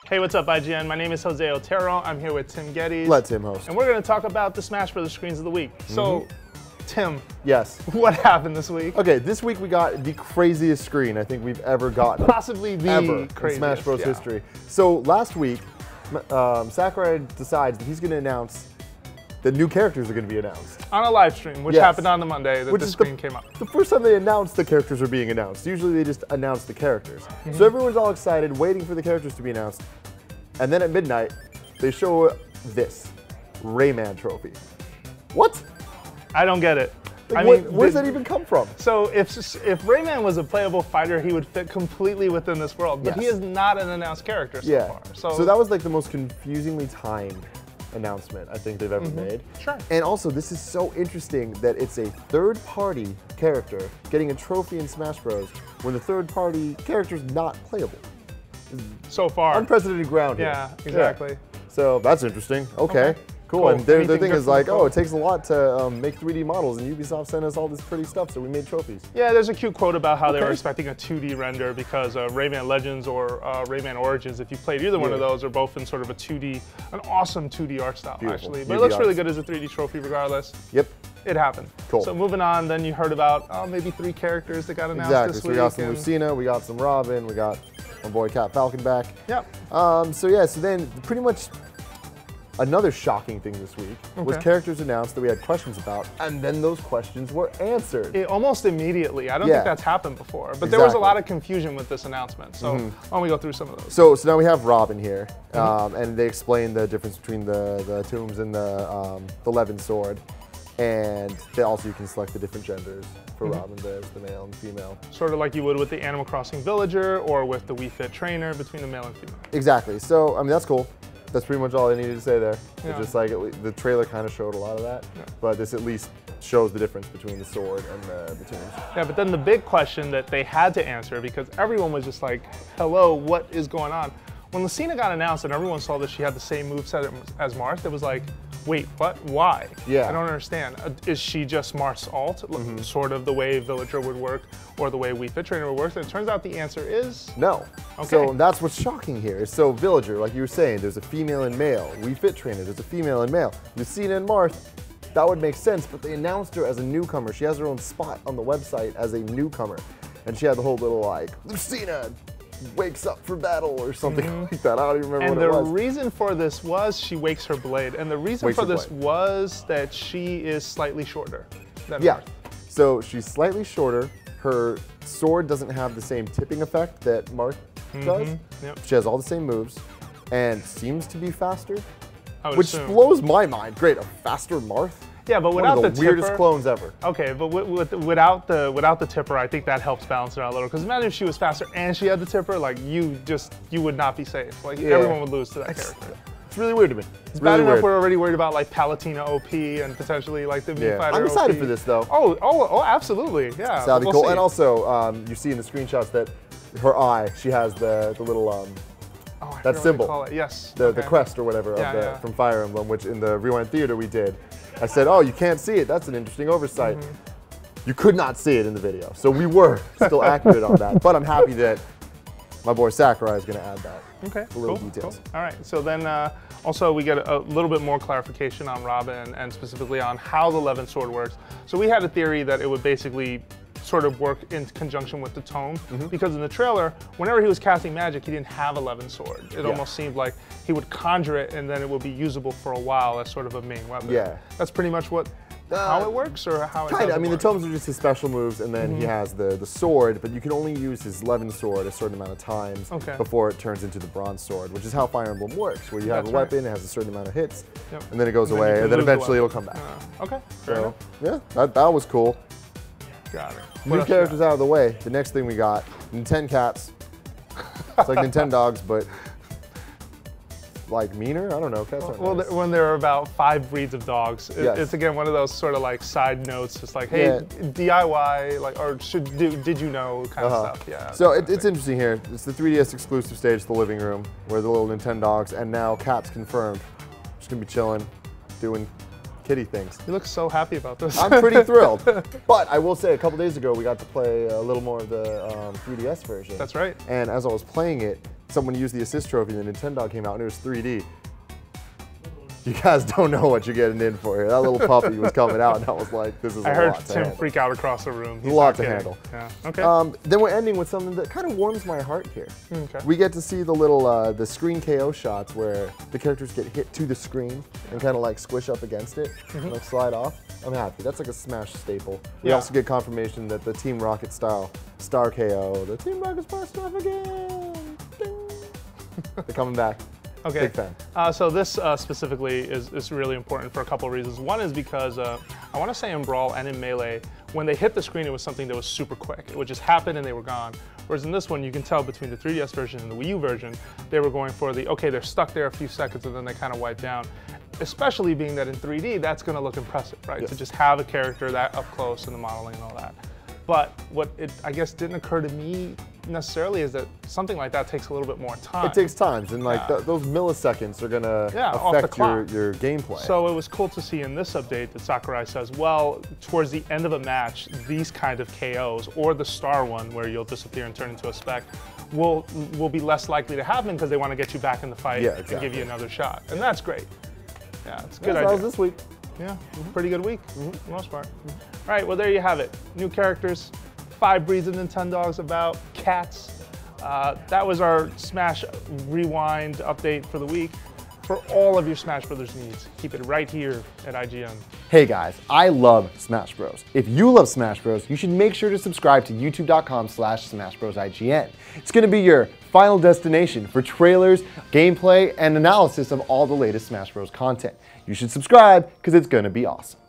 Hey, what's up, IGN? My name is Jose Otero. I'm here with Tim Gettys. Let Tim host. And we're going to talk about the Smash Brothers screens of the week. So, Tim. Yes. What happened this week? Okay, this week we got the craziest screen I think we've ever gotten. Possibly the craziest. In Smash Bros. History. So last week, Sakurai decides that he's going to announce that new characters are going to be announced. On a live stream, which happened on the Monday that the screen came up. The first time they announced the characters are being announced. Usually they just announce the characters. So everyone's all excited, waiting for the characters to be announced. And then at midnight, they show this Rayman trophy. What? I don't get it. Like, where's that even come from? So if Rayman was a playable fighter, he would fit completely within this world. But he is not an announced character so far. So that was like the most confusingly timed announcement I think they've ever made. Sure. And also, this is so interesting that it's a third-party character getting a trophy in Smash Bros. When the third-party character is not playable. So far. Unprecedented ground here. Yeah, exactly. Yeah. So that's interesting. Okay. Cool. And their thing is like, oh, it takes a lot to make 3D models, and Ubisoft sent us all this pretty stuff, so we made trophies. Yeah, there's a cute quote about how they were expecting a 2D render because Rayman Legends or Rayman Origins, if you played either one of those, are both in sort of a 2D, an awesome 2D art style, actually. But it looks really good as a 3D trophy regardless. Yep. It happened. Cool. So moving on, then you heard about maybe 3 characters that got announced this week. So we got some Lucina, we got some Robin, we got my boy Cat Falcon back. Yep. So then pretty much another shocking thing this week was characters announced that we had questions about, and then those questions were answered. Almost immediately. I don't think that's happened before. But there was a lot of confusion with this announcement. So why don't we go through some of those? So now we have Robin here, and they explain the difference between the tombs and the Levin sword. And you can select the different genders for Robin. There's the male and female. Sort of like you would with the Animal Crossing Villager or with the Wii Fit Trainer between the male and female. Exactly. So, I mean, that's cool. That's pretty much all I needed to say there. It's just like, the trailer kind of showed a lot of that, but this at least shows the difference between the sword and the tombs. Yeah, but then the big question that they had to answer, because everyone was just like, hello, what is going on? When Lucina got announced and everyone saw that she had the same moveset as Marth, it was like, wait, what? Why? Yeah. I don't understand. Is she just Marth's alt, sort of the way Villager would work or the way Wii Fit Trainer would work? And it turns out the answer is no. Okay. So that's what's shocking here. So Villager, like you were saying, there's a female and male. Wii Fit Trainer, there's a female and male. Lucina and Marth, that would make sense, but they announced her as a newcomer. She has her own spot on the website as a newcomer. And she had the whole little like, Lucina wakes up for battle or something like that. I don't even remember what it was. And the reason for this was she wakes her blade. And the reason for this was that she is slightly shorter than Marth. So she's slightly shorter. Her sword doesn't have the same tipping effect that Marth does. She has all the same moves and seems to be faster, which blows my mind. Great, a faster Marth? Yeah, but without the weirdest clones ever. Okay, but without the tipper, I think that helps balance it out a little. Because imagine if she was faster and she had the tipper, like you would not be safe. Like everyone would lose to that character. It's really weird to me. It's bad enough we're already worried about like Palutena OP and potentially like the Mii Fighter I'm excited OP. for this though. Oh, absolutely, yeah. That'll be cool. And also, you see in the screenshots that her eye, she has the little that symbol. Call it. Yes. The crest or whatever from Fire Emblem, which in the Rewind Theater we did. I said, oh, you can't see it. That's an interesting oversight. You could not see it in the video. So we were still accurate on that. But I'm happy that my boy Sakurai is going to add that. Okay, the little details. Cool. All right, so then also we get a little bit more clarification on Robin and specifically on how the Levin sword works. So we had a theory that it would basically sort of work in conjunction with the tome, because in the trailer, whenever he was casting magic, he didn't have a Levin sword. It almost seemed like he would conjure it and then it would be usable for a while as sort of a main weapon. Yeah. That's pretty much how it works, or how it Kinda. I mean, the tomes are just his special moves, and then he has the sword, but you can only use his Levin sword a certain amount of times before it turns into the bronze sword, which is how Fire Emblem works, where you have a weapon, it has a certain amount of hits, and then it goes away, and then eventually it'll come back. Okay. So, yeah, that was cool. Got it. New characters out of the way. The next thing we got, Cats. It's like Nintendogs, but like meaner? I don't know. Cats aren't nice. When there are about 5 breeds of dogs, it's again one of those sort of like side notes, just like, hey, DIY, like, or did you know kind of stuff. Yeah. So it's interesting here. It's the 3DS exclusive stage, the living room, where the little Nintendogs, and now Cat's confirmed. Just gonna be chilling, doing kitty things. You look so happy about this. I'm pretty thrilled. But I will say, a couple days ago, we got to play a little more of the 3DS version. That's right. And as I was playing it, someone used the assist trophy and the Nintendo came out and it was 3D. You guys don't know what you're getting in for here. That little puppy was coming out and I was like, this is a lot to handle. I heard Tim freak out across the room. He's a lot to handle. Yeah. Okay. Then we're ending with something that kind of warms my heart here. Okay. We get to see the little, the screen KO shots where the characters get hit to the screen and kind of like squish up against it and like slide off. I'm happy. That's like a Smash staple. We also get confirmation that the Team Rocket style Star KO, the Team Rocket Star stuff again. Ding. They're coming back. Okay. Big fan. So this specifically is really important for a couple of reasons. One is because I want to say in Brawl and in Melee, when they hit the screen, it was something that was super quick. It would just happen and they were gone. Whereas in this one, you can tell between the 3DS version and the Wii U version, they were going for the, okay, they're stuck there a few seconds and then they kind of wipe down. Especially being that in 3D, that's going to look impressive, right? Yes. To just have a character that up close and the modeling and all that. But what it, I guess, didn't occur to me necessarily is that something like that takes a little bit more time. It takes time, and like those milliseconds are gonna affect your gameplay. So it was cool to see in this update that Sakurai says, well, towards the end of a match, these kind of KOs, or the star one where you'll disappear and turn into a speck, will be less likely to happen because they want to get you back in the fight and give you another shot. And that's great. Yeah, it's a good idea. That was this week. Yeah, pretty good week, for the most part. All right, well, there you have it. New characters, 5 breeds of Nintendogs about, cats. That was our Smash Rewind update for the week. For all of your Smash Brothers needs, keep it right here at IGN. Hey guys, I love Smash Bros. If you love Smash Bros, you should make sure to subscribe to youtube.com/SmashBrosIGN. It's going to be your final destination for trailers, gameplay, and analysis of all the latest Smash Bros content. You should subscribe because it's going to be awesome.